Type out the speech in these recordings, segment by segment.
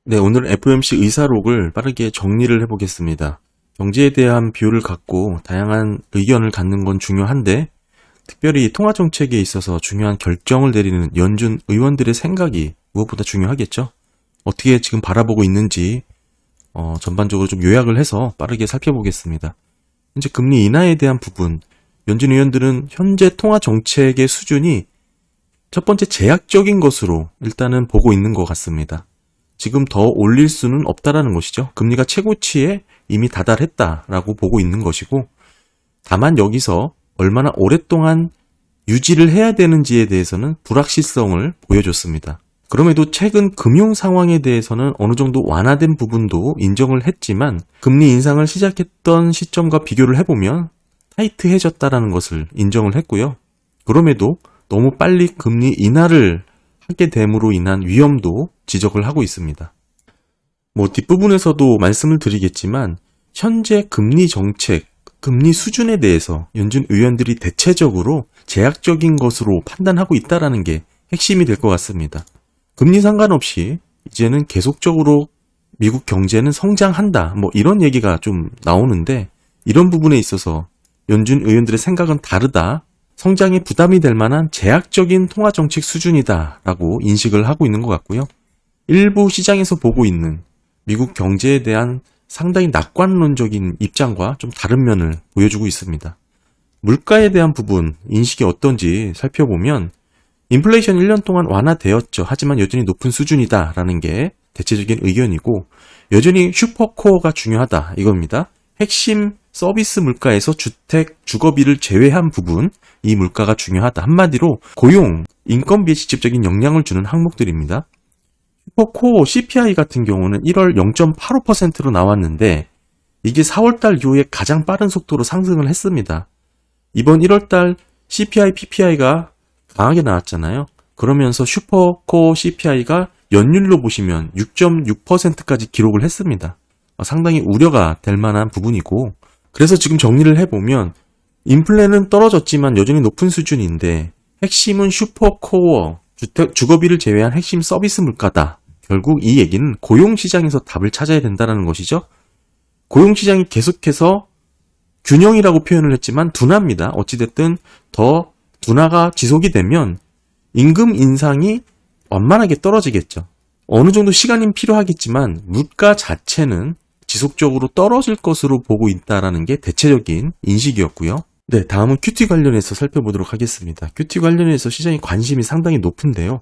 네, 오늘 FOMC 의사록을 빠르게 정리를 해보겠습니다. 경제에 대한 비유를 갖고 다양한 의견을 갖는 건 중요한데, 특별히 통화정책에 있어서 중요한 결정을 내리는 연준 의원들의 생각이 무엇보다 중요하겠죠. 어떻게 지금 바라보고 있는지 전반적으로 좀 요약을 해서 빠르게 살펴보겠습니다. 현재 금리 인하에 대한 부분, 연준 의원들은 현재 통화정책의 수준이 첫 번째 제약적인 것으로 일단은 보고 있는 것 같습니다. 지금 더 올릴 수는 없다라는 것이죠. 금리가 최고치에 이미 다달했다라고 보고 있는 것이고, 다만 여기서 얼마나 오랫동안 유지를 해야 되는지에 대해서는 불확실성을 보여줬습니다. 그럼에도 최근 금융 상황에 대해서는 어느 정도 완화된 부분도 인정을 했지만, 금리 인상을 시작했던 시점과 비교를 해보면 타이트해졌다라는 것을 인정을 했고요. 그럼에도 너무 빨리 금리 인하를 하게 됨으로 인한 위험도 지적을 하고 있습니다. 뒷부분에서도 말씀을 드리겠지만, 현재 금리 정책, 금리 수준에 대해서 연준 의원들이 대체적으로 제약적인 것으로 판단하고 있다는 게 핵심이 될 것 같습니다. 금리 상관없이 이제는 계속적으로 미국 경제는 성장한다, 이런 얘기가 좀 나오는데, 이런 부분에 있어서 연준 의원들의 생각은 다르다, 성장에 부담이 될 만한 제약적인 통화정책 수준이다라고 인식을 하고 있는 것 같고요. 일부 시장에서 보고 있는 미국 경제에 대한 상당히 낙관론적인 입장과 좀 다른 면을 보여주고 있습니다. 물가에 대한 부분, 인식이 어떤지 살펴보면 인플레이션 1년 동안 완화되었죠. 하지만 여전히 높은 수준이다라는 게 대체적인 의견이고, 여전히 슈퍼코어가 중요하다 이겁니다. 핵심 서비스 물가에서 주택, 주거비를 제외한 부분, 이 물가가 중요하다. 한마디로 고용, 인건비에 직접적인 영향을 주는 항목들입니다. 슈퍼코어 CPI 같은 경우는 1월 0.85%로 나왔는데, 이게 4월달 이후에 가장 빠른 속도로 상승을 했습니다. 이번 1월달 CPI, PPI가 강하게 나왔잖아요. 그러면서 슈퍼코어 CPI가 연율로 보시면 6.6%까지 기록을 했습니다. 상당히 우려가 될 만한 부분이고, 그래서 지금 정리를 해보면 인플레는 떨어졌지만 여전히 높은 수준인데, 핵심은 슈퍼코어, 주거비를 제외한 핵심 서비스 물가다. 결국 이 얘기는 고용시장에서 답을 찾아야 된다는 것이죠. 고용시장이 계속해서 균형이라고 표현을 했지만 둔화입니다. 어찌됐든 더 둔화가 지속이 되면 임금 인상이 완만하게 떨어지겠죠. 어느 정도 시간이 필요하겠지만 물가 자체는 지속적으로 떨어질 것으로 보고 있다는 게 대체적인 인식이었고요. 네, 다음은 QT 관련해서 살펴보도록 하겠습니다. QT 관련해서 시장의 관심이 상당히 높은데요.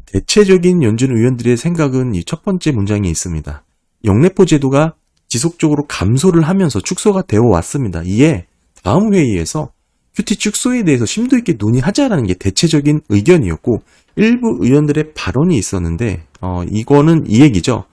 대체적인 연준 의원들의 생각은 이 첫 번째 문장에 있습니다. 영래포 제도가 지속적으로 감소를 하면서 축소가 되어 왔습니다. 이에 다음 회의에서 QT 축소에 대해서 심도 있게 논의하자라는 게 대체적인 의견이었고, 일부 의원들의 발언이 있었는데 이거는 이 얘기죠.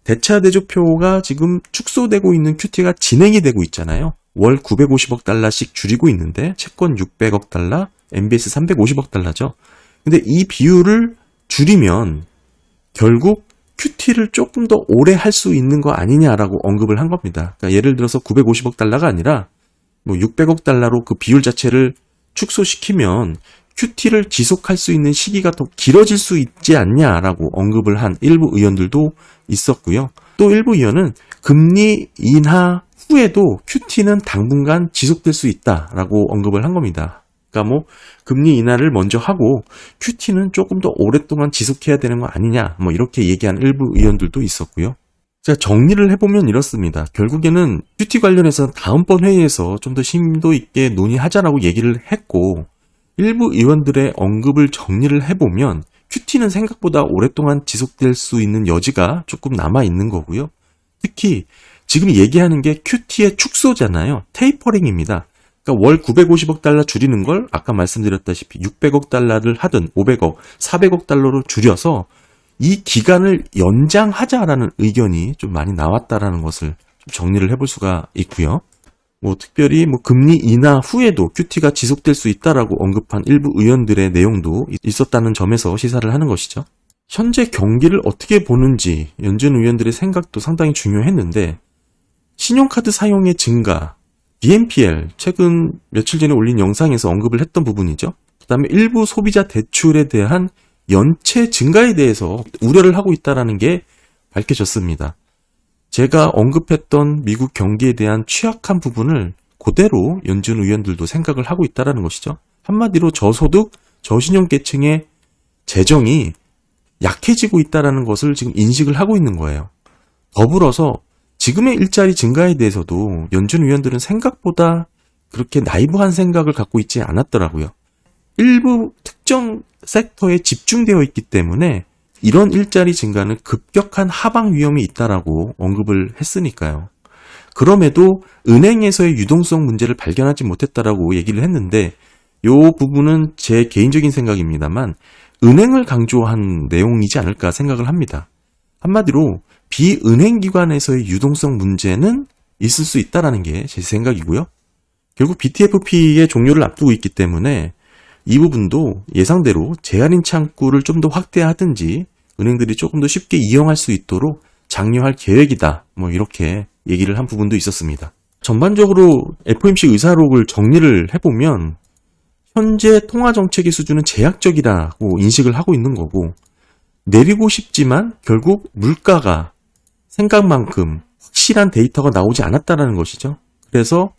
대차 대조표가 지금 축소되고 있는 QT가 진행이 되고 있잖아요. 월 950억 달러씩 줄이고 있는데 채권 600억 달러, MBS 350억 달러죠. 근데 이 비율을 줄이면 결국 QT를 조금 더 오래 할 수 있는 거 아니냐라고 언급을 한 겁니다. 그러니까 예를 들어서 950억 달러가 아니라 600억 달러로 그 비율 자체를 축소시키면 QT를 지속할 수 있는 시기가 더 길어질 수 있지 않냐라고 언급을 한 일부 의원들도 있었고요. 또 일부 의원은 금리 인하 후에도 QT는 당분간 지속될 수 있다라고 언급을 한 겁니다. 그러니까 금리 인하를 먼저 하고 QT는 조금 더 오랫동안 지속해야 되는 거 아니냐, 이렇게 얘기한 일부 의원들도 있었고요. 제가 정리를 해보면 이렇습니다. 결국에는 QT 관련해서 다음번 회의에서 좀 더 심도 있게 논의하자라고 얘기를 했고, 일부 의원들의 언급을 정리를 해보면 QT는 생각보다 오랫동안 지속될 수 있는 여지가 조금 남아있는 거고요. 특히 지금 얘기하는 게 QT의 축소잖아요. 테이퍼링입니다. 그러니까 월 950억 달러 줄이는 걸 아까 말씀드렸다시피 600억 달러를 하든 500억, 400억 달러로 줄여서 이 기간을 연장하자라는 의견이 좀 많이 나왔다라는 것을 좀 정리를 해볼 수가 있고요. 특별히 금리 인하 후에도 QT가 지속될 수 있다라고 언급한 일부 의원들의 내용도 있었다는 점에서 시사를 하는 것이죠. 현재 경기를 어떻게 보는지 연준 의원들의 생각도 상당히 중요했는데, 신용카드 사용의 증가, BNPL, 최근 며칠 전에 올린 영상에서 언급을 했던 부분이죠. 그 다음에 일부 소비자 대출에 대한 연체 증가에 대해서 우려를 하고 있다는 게 밝혀졌습니다. 제가 언급했던 미국 경기에 대한 취약한 부분을 그대로 연준 의원들도 생각을 하고 있다는 것이죠. 한마디로 저소득, 저신용계층의 재정이 약해지고 있다는 것을 지금 인식을 하고 있는 거예요. 더불어서 지금의 일자리 증가에 대해서도 연준 의원들은 생각보다 그렇게 나이브한 생각을 갖고 있지 않았더라고요. 일부 특정 섹터에 집중되어 있기 때문에 이런 일자리 증가는 급격한 하방 위험이 있다라고 언급을 했으니까요. 그럼에도 은행에서의 유동성 문제를 발견하지 못했다라고 얘기를 했는데 이 부분은 제 개인적인 생각입니다만 은행을 강조한 내용이지 않을까 생각을 합니다. 한마디로 비은행 기관에서의 유동성 문제는 있을 수 있다는 게 제 생각이고요. 결국 BTFP의 종료를 앞두고 있기 때문에 이 부분도 예상대로 제한인 창구를 좀 더 확대하든지 은행들이 조금 더 쉽게 이용할 수 있도록 장려할 계획이다. 이렇게 얘기를 한 부분도 있었습니다. 전반적으로 FOMC 의사록을 정리를 해보면 현재 통화정책의 수준은 제약적이라고 인식을 하고 있는 거고 내리고 싶지만 결국 물가가 생각만큼 확실한 데이터가 나오지 않았다는 것이죠. 그래서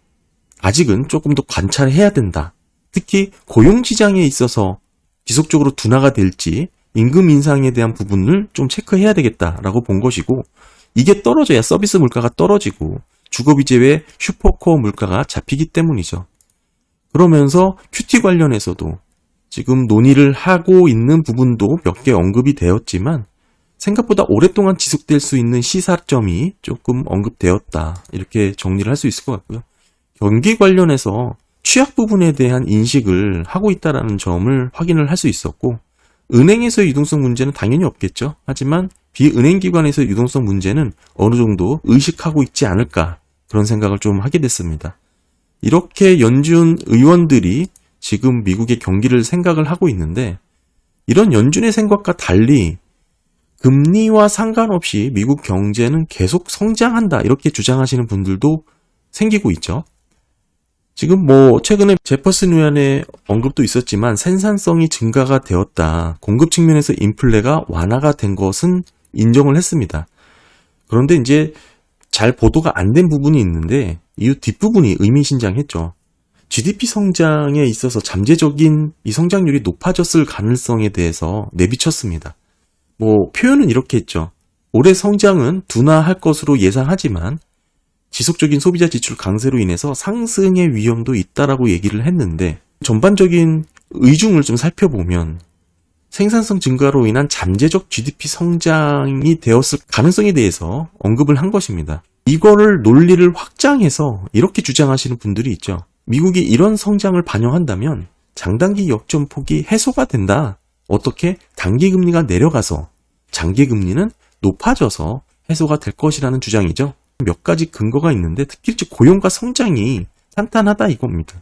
아직은 조금 더 관찰해야 된다. 특히 고용시장에 있어서 지속적으로 둔화가 될지 임금 인상에 대한 부분을 좀 체크해야 되겠다라고 본 것이고 이게 떨어져야 서비스 물가가 떨어지고 주거비제 외 슈퍼코어 물가가 잡히기 때문이죠. 그러면서 큐티 관련해서도 지금 논의를 하고 있는 부분도 몇 개 언급이 되었지만 생각보다 오랫동안 지속될 수 있는 시사점이 조금 언급되었다. 이렇게 정리를 할 수 있을 것 같고요. 경기 관련해서 취약 부분에 대한 인식을 하고 있다는 점을 확인을 할 수 있었고 은행에서의 유동성 문제는 당연히 없겠죠. 하지만 비은행 기관에서의 유동성 문제는 어느 정도 의식하고 있지 않을까 그런 생각을 좀 하게 됐습니다. 이렇게 연준 의원들이 지금 미국의 경기를 생각을 하고 있는데 이런 연준의 생각과 달리 금리와 상관없이 미국 경제는 계속 성장한다 이렇게 주장하시는 분들도 생기고 있죠. 지금 최근에 제퍼슨 의원의 언급도 있었지만 생산성이 증가가 되었다. 공급 측면에서 인플레가 완화가 된 것은 인정을 했습니다. 그런데 이제 잘 보도가 안 된 부분이 있는데 이 뒷부분이 의미심장했죠. GDP 성장에 있어서 잠재적인 이 성장률이 높아졌을 가능성에 대해서 내비쳤습니다. 표현은 이렇게 했죠. 올해 성장은 둔화할 것으로 예상하지만 지속적인 소비자 지출 강세로 인해서 상승의 위험도 있다라고 얘기를 했는데 전반적인 의중을 좀 살펴보면 생산성 증가로 인한 잠재적 GDP 성장이 되었을 가능성에 대해서 언급을 한 것입니다. 이거를 논리를 확장해서 이렇게 주장하시는 분들이 있죠. 미국이 이런 성장을 반영한다면 장단기 역전폭이 해소가 된다. 어떻게? 단기금리가 내려가서 장기금리는 높아져서 해소가 될 것이라는 주장이죠. 몇 가지 근거가 있는데 특히 고용과 성장이 탄탄하다 이겁니다.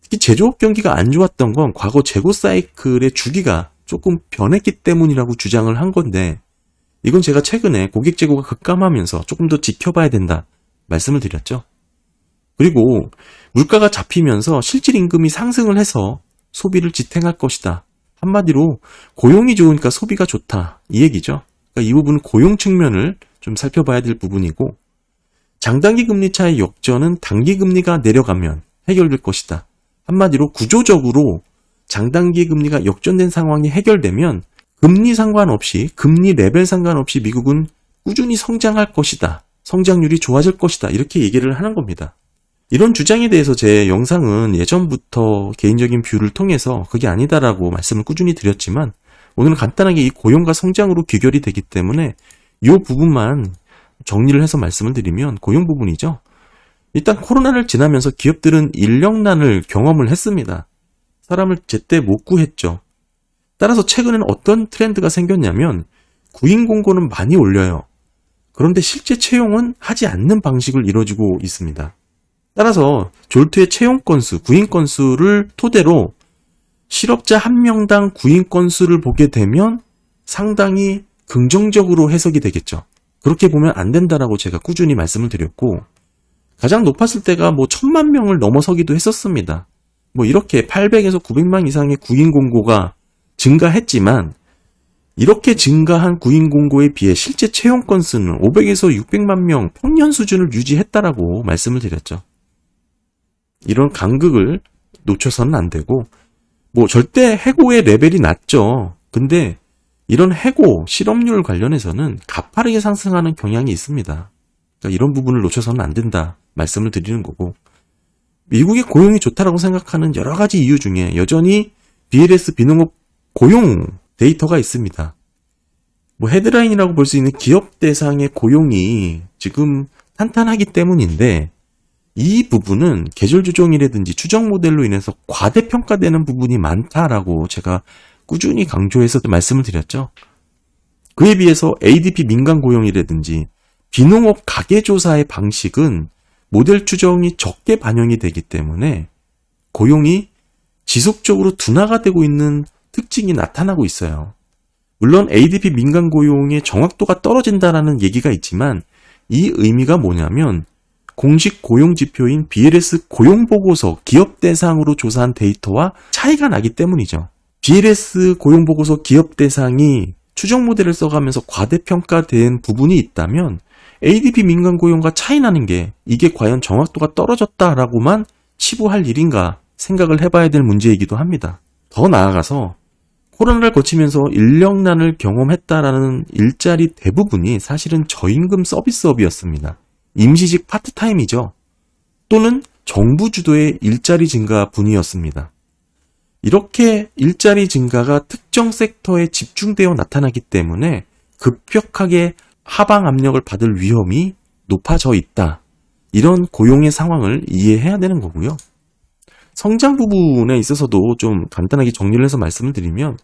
특히 제조업 경기가 안 좋았던 건 과거 재고 사이클의 주기가 조금 변했기 때문이라고 주장을 한 건데 이건 제가 최근에 고객 재고가 급감하면서 조금 더 지켜봐야 된다 말씀을 드렸죠. 그리고 물가가 잡히면서 실질 임금이 상승을 해서 소비를 지탱할 것이다. 한마디로 고용이 좋으니까 소비가 좋다 이 얘기죠. 그러니까 이 부분은 고용 측면을 좀 살펴봐야 될 부분이고 장단기 금리 차의 역전은 단기 금리가 내려가면 해결될 것이다. 한마디로 구조적으로 장단기 금리가 역전된 상황이 해결되면 금리 상관없이 금리 레벨 상관없이 미국은 꾸준히 성장할 것이다. 성장률이 좋아질 것이다. 이렇게 얘기를 하는 겁니다. 이런 주장에 대해서 제 영상은 예전부터 개인적인 뷰를 통해서 그게 아니다라고 말씀을 꾸준히 드렸지만 오늘은 간단하게 이 고용과 성장으로 귀결이 되기 때문에 이 부분만 정리를 해서 말씀을 드리면 고용 부분이죠. 일단 코로나를 지나면서 기업들은 인력난을 경험을 했습니다. 사람을 제때 못 구했죠. 따라서 최근에는 어떤 트렌드가 생겼냐면 구인 공고는 많이 올려요. 그런데 실제 채용은 하지 않는 방식을 이루어지고 있습니다. 따라서 졸트의 채용 건수, 구인 건수를 토대로 실업자 1명당 구인 건수를 보게 되면 상당히 긍정적으로 해석이 되겠죠. 그렇게 보면 안 된다라고 제가 꾸준히 말씀을 드렸고 가장 높았을 때가 1000만 명을 넘어서기도 했었습니다. 이렇게 800에서 900만 이상의 구인 공고가 증가했지만 이렇게 증가한 구인 공고에 비해 실제 채용 건수는 500에서 600만 명 평년 수준을 유지했다라고 말씀을 드렸죠. 이런 간극을 놓쳐서는 안 되고, 절대 해고의 레벨이 낮죠. 근데 이런 해고, 실업률 관련해서는 가파르게 상승하는 경향이 있습니다. 그러니까 이런 부분을 놓쳐서는 안 된다 말씀을 드리는 거고, 미국의 고용이 좋다라고 생각하는 여러 가지 이유 중에 여전히 BLS 비농업 고용 데이터가 있습니다. 헤드라인이라고 볼 수 있는 기업 대상의 고용이 지금 탄탄하기 때문인데, 이 부분은 계절 조정이라든지 추정 모델로 인해서 과대평가되는 부분이 많다라고 제가 꾸준히 강조해서 말씀을 드렸죠. 그에 비해서 ADP 민간 고용이라든지 비농업 가계조사의 방식은 모델 추정이 적게 반영이 되기 때문에 고용이 지속적으로 둔화가 되고 있는 특징이 나타나고 있어요. 물론 ADP 민간 고용의 정확도가 떨어진다라는 얘기가 있지만, 이 의미가 뭐냐면 공식 고용 지표인 BLS 고용보고서 기업 대상으로 조사한 데이터와 차이가 나기 때문이죠. BLS 고용보고서 기업 대상이 추정 모델을 써가면서 과대평가된 부분이 있다면 ADP 민간 고용과 차이 나는 게 이게 과연 정확도가 떨어졌다라고만 치부할 일인가 생각을 해봐야 될 문제이기도 합니다. 더 나아가서 코로나를 거치면서 인력난을 경험했다라는 일자리 대부분이 사실은 저임금 서비스업이었습니다. 임시직 파트타임이죠. 또는 정부 주도의 일자리 증가분이었습니다. 이렇게 일자리 증가가 특정 섹터에 집중되어 나타나기 때문에 급격하게 하방 압력을 받을 위험이 높아져 있다. 이런 고용의 상황을 이해해야 되는 거고요. 성장 부분에 있어서도 좀 간단하게 정리를 해서 말씀을 드리면,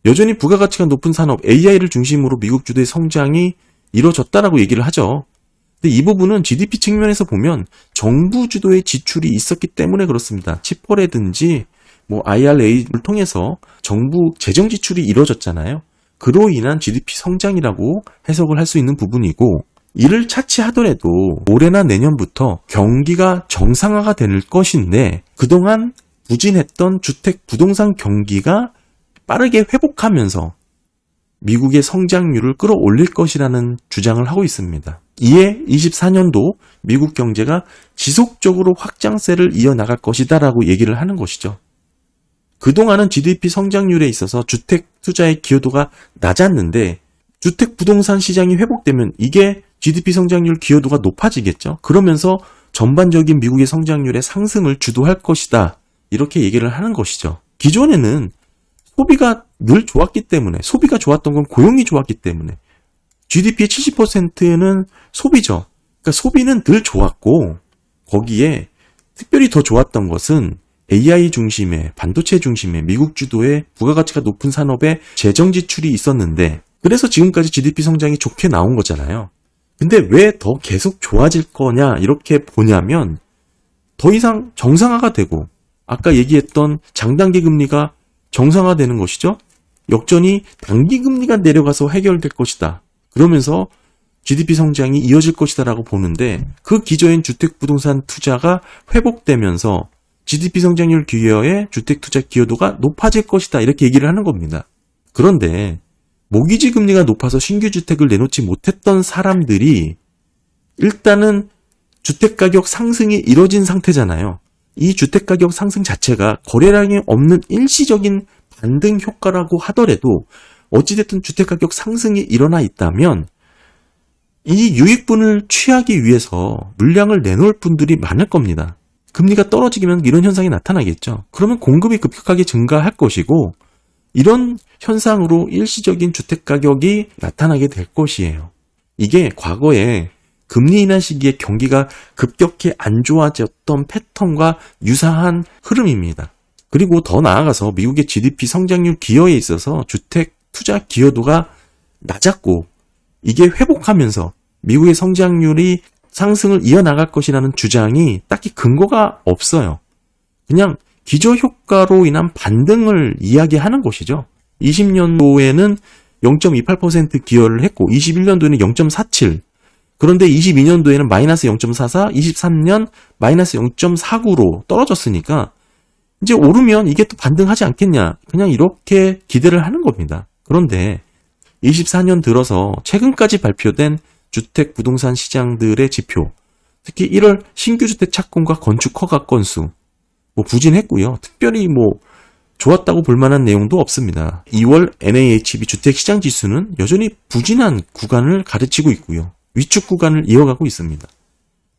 여전히 부가가치가 높은 산업 AI를 중심으로 미국 주도의 성장이 이루어졌다라고 얘기를 하죠. 근데 이 부분은 GDP 측면에서 보면 정부 주도의 지출이 있었기 때문에 그렇습니다. 치퍼라든지 IRA를 통해서 정부 재정 지출이 이루어졌잖아요. 그로 인한 GDP 성장이라고 해석을 할 수 있는 부분이고, 이를 차치하더라도 올해나 내년부터 경기가 정상화가 될 것인데, 그동안 부진했던 주택 부동산 경기가 빠르게 회복하면서 미국의 성장률을 끌어올릴 것이라는 주장을 하고 있습니다. 이에 24년도 미국 경제가 지속적으로 확장세를 이어나갈 것이다 라고 얘기를 하는 것이죠. 그동안은 GDP 성장률에 있어서 주택 투자의 기여도가 낮았는데, 주택 부동산 시장이 회복되면 이게 GDP 성장률 기여도가 높아지겠죠. 그러면서 전반적인 미국의 성장률의 상승을 주도할 것이다. 이렇게 얘기를 하는 것이죠. 기존에는 소비가 늘 좋았기 때문에, 소비가 좋았던 건 고용이 좋았기 때문에, GDP의 70%는 소비죠. 그러니까 소비는 늘 좋았고, 거기에 특별히 더 좋았던 것은 AI 중심의, 반도체 중심의 미국 주도의 부가가치가 높은 산업에 재정 지출이 있었는데, 그래서 지금까지 GDP 성장이 좋게 나온 거잖아요. 근데 왜 더 계속 좋아질 거냐 이렇게 보냐면, 더 이상 정상화가 되고 아까 얘기했던 장단기 금리가 정상화되는 것이죠. 역전이 단기 금리가 내려가서 해결될 것이다. 그러면서 GDP 성장이 이어질 것이다 라고 보는데, 그 기저인 주택 부동산 투자가 회복되면서 GDP 성장률 기여의 주택 투자 기여도가 높아질 것이다 이렇게 얘기를 하는 겁니다. 그런데 모기지 금리가 높아서 신규 주택을 내놓지 못했던 사람들이 일단은 주택가격 상승이 이뤄진 상태잖아요. 이 주택가격 상승 자체가 거래량이 없는 일시적인 반등 효과라고 하더라도 어찌됐든 주택가격 상승이 일어나 있다면 이 유익분을 취하기 위해서 물량을 내놓을 분들이 많을 겁니다. 금리가 떨어지면 이런 현상이 나타나겠죠. 그러면 공급이 급격하게 증가할 것이고, 이런 현상으로 일시적인 주택가격이 나타나게 될 것이에요. 이게 과거에 금리 인하 시기에 경기가 급격히 안 좋아졌던 패턴과 유사한 흐름입니다. 그리고 더 나아가서 미국의 GDP 성장률 기여에 있어서 주택 투자 기여도가 낮았고, 이게 회복하면서 미국의 성장률이 상승을 이어나갈 것이라는 주장이 딱히 근거가 없어요. 그냥 기저효과로 인한 반등을 이야기하는 것이죠. 20년도에는 0.28% 기여를 했고 21년도에는 0.47, 그런데 22년도에는 마이너스 0.44, 23년 마이너스 0.49로 떨어졌으니까 이제 오르면 이게 또 반등하지 않겠냐, 그냥 이렇게 기대를 하는 겁니다. 그런데 24년 들어서 최근까지 발표된 주택 부동산 시장들의 지표, 특히 1월 신규 주택 착공과 건축 허가 건수 부진했고요. 특별히 좋았다고 볼 만한 내용도 없습니다. 2월 NAHB 주택 시장 지수는 여전히 부진한 구간을 가르치고 있고요. 위축 구간을 이어가고 있습니다.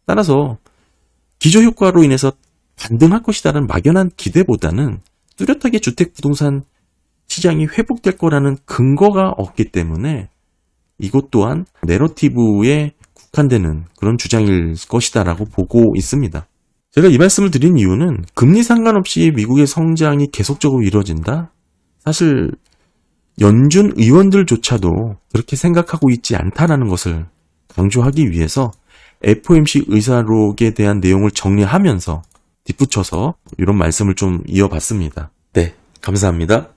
따라서 기저 효과로 인해서 반등할 것이라는 막연한 기대보다는 뚜렷하게 주택 부동산 시장이 회복될 거라는 근거가 없기 때문에 이것 또한 내러티브에 국한되는 그런 주장일 것이다라고 보고 있습니다. 제가 이 말씀을 드린 이유는 금리 상관없이 미국의 성장이 계속적으로 이루어진다? 사실 연준 의원들조차도 그렇게 생각하고 있지 않다라는 것을 강조하기 위해서 FOMC 의사록에 대한 내용을 정리하면서 덧붙여서 이런 말씀을 좀 이어봤습니다. 네, 감사합니다.